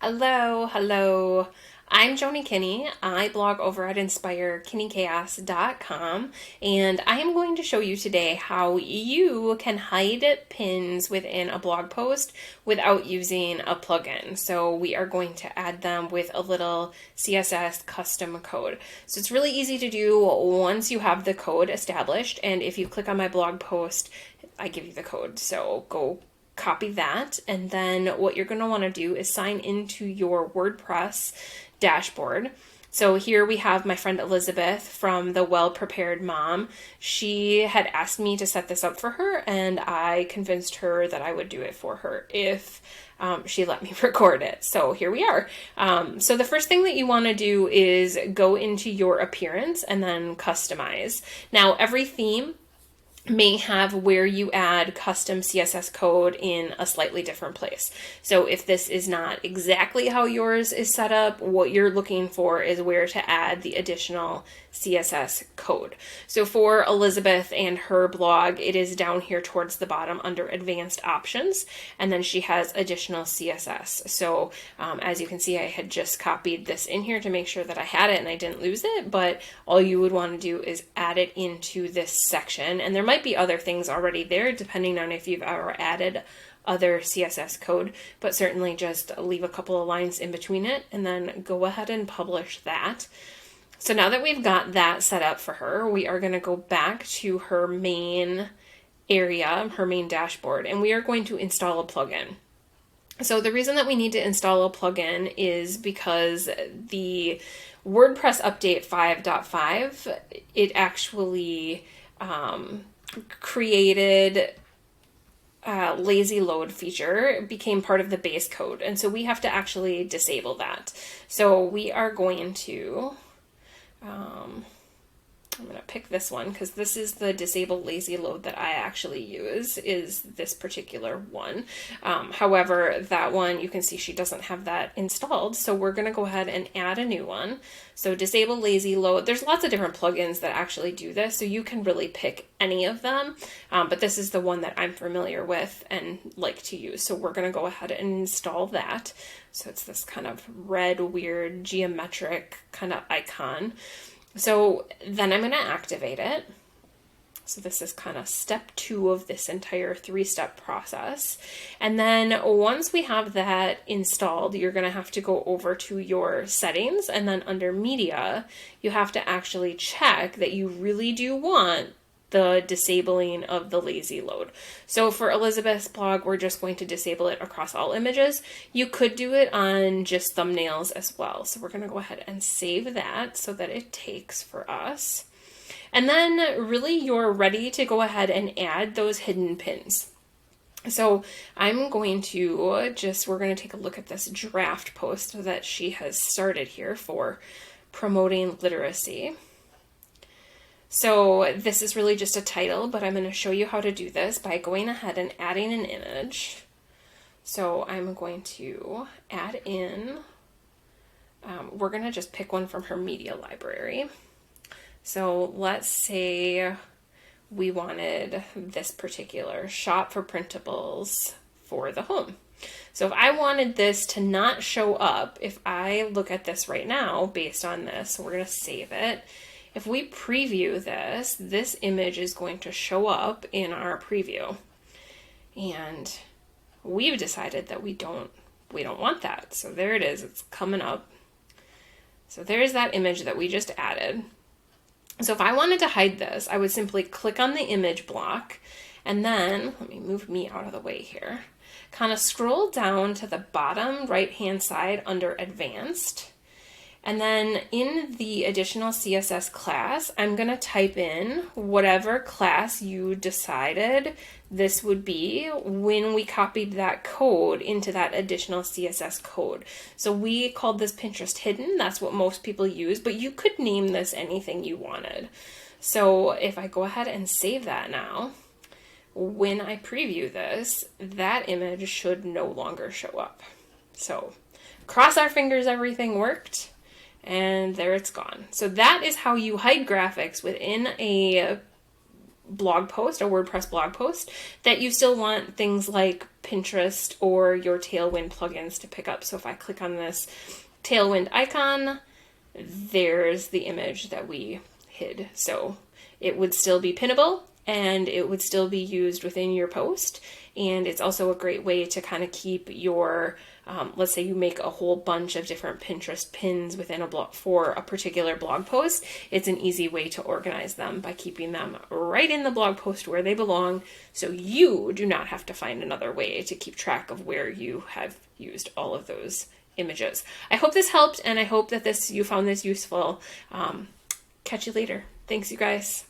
Hello. I'm Joni Kinney. I blog over at inspirekinneychaos.com, and I am going to show you today how you can hide pins within a blog post without using a plugin. So we are going to add them with a little CSS custom code. So it's really easy to do once you have the code established, and if you click on my blog post, I give you the code. So go copy that, and then what you're going to want to do is sign into your WordPress dashboard. So here we have my friend Elizabeth from the Well Prepared Mom. She had asked me to set this up for her, and I convinced her that I would do it for her if she let me record it. So here we are. So the first thing that you want to do is go into your appearance and then customize. Now, every theme may have where you add custom CSS code in a slightly different place. So if this is not exactly how yours is set up, what you're looking for is where to add the additional CSS code. So for Elizabeth and her blog, it is down here towards the bottom under advanced options, and then she has additional CSS. So as you can see, I had just copied this in here to make sure that I had it and I didn't lose it, but all you would want to do is add it into this section, and there might be other things already there depending on if you've ever added other CSS code, but certainly just leave a couple of lines in between it and then go ahead and publish that. So now that we've got that set up for her, we are going to go back to her main area, her main dashboard, and we are going to install a plugin. So the reason that we need to install a plugin is because the WordPress update 5.5, it actually created lazy load feature, became part of the base code, and so we have to actually disable that. So we are going to I'm going to pick this one because this is the disable lazy load that I actually use, is this particular one. However, that one, you can see she doesn't have that installed, so we're going to go ahead and add a new one. So disable lazy load, there's lots of different plugins that actually do this, so you can really pick any of them, but this is the one that I'm familiar with and like to use, so we're going to go ahead and install that. So it's this kind of red, weird, geometric kind of icon. So then I'm going to activate it. So this is kind of step 2 of this entire 3-step process. And then once we have that installed, you're going to have to go over to your settings, and then under media, you have to actually check that you really do want the disabling of the lazy load. So for Elizabeth's blog, we're just going to disable it across all images. You could do it on just thumbnails as well. So we're going to go ahead and save that so that it takes for us. And then really you're ready to go ahead and add those hidden pins. So I'm going to we're going to take a look at this draft post that she has started here for promoting literacy. So this is really just a title, but I'm going to show you how to do this by going ahead and adding an image. So I'm going to add in, we're going to just pick one from her media library. So let's say we wanted this particular shop for printables for the home. So if I wanted this to not show up, if I look at this right now based on this, so we're going to save it. If we preview this, this image is going to show up in our preview. And we've decided that we don't want that. So there it is, it's coming up. So there's that image that we just added. So if I wanted to hide this, I would simply click on the image block, and then, let me move me out of the way here, kind of scroll down to the bottom right-hand side under advanced. And then in the additional CSS class, I'm going to type in whatever class you decided this would be when we copied that code into that additional CSS code. So we called this Pinterest Hidden. That's what most people use, but you could name this anything you wanted. So if I go ahead and save that now, when I preview this, that image should no longer show up. So cross our fingers everything worked. And there it's gone. So that is how you hide graphics within a blog post, a WordPress blog post, that you still want things like Pinterest or your Tailwind plugins to pick up. So if I click on this Tailwind icon, there's the image that we hid. So it would still be pinnable and it would still be used within your post. And it's also a great way to kind of keep your, let's say you make a whole bunch of different Pinterest pins within a blog for a particular blog post. It's an easy way to organize them by keeping them right in the blog post where they belong, so you do not have to find another way to keep track of where you have used all of those images. I hope this helped, and I hope that you found this useful. Catch you later. Thanks, you guys.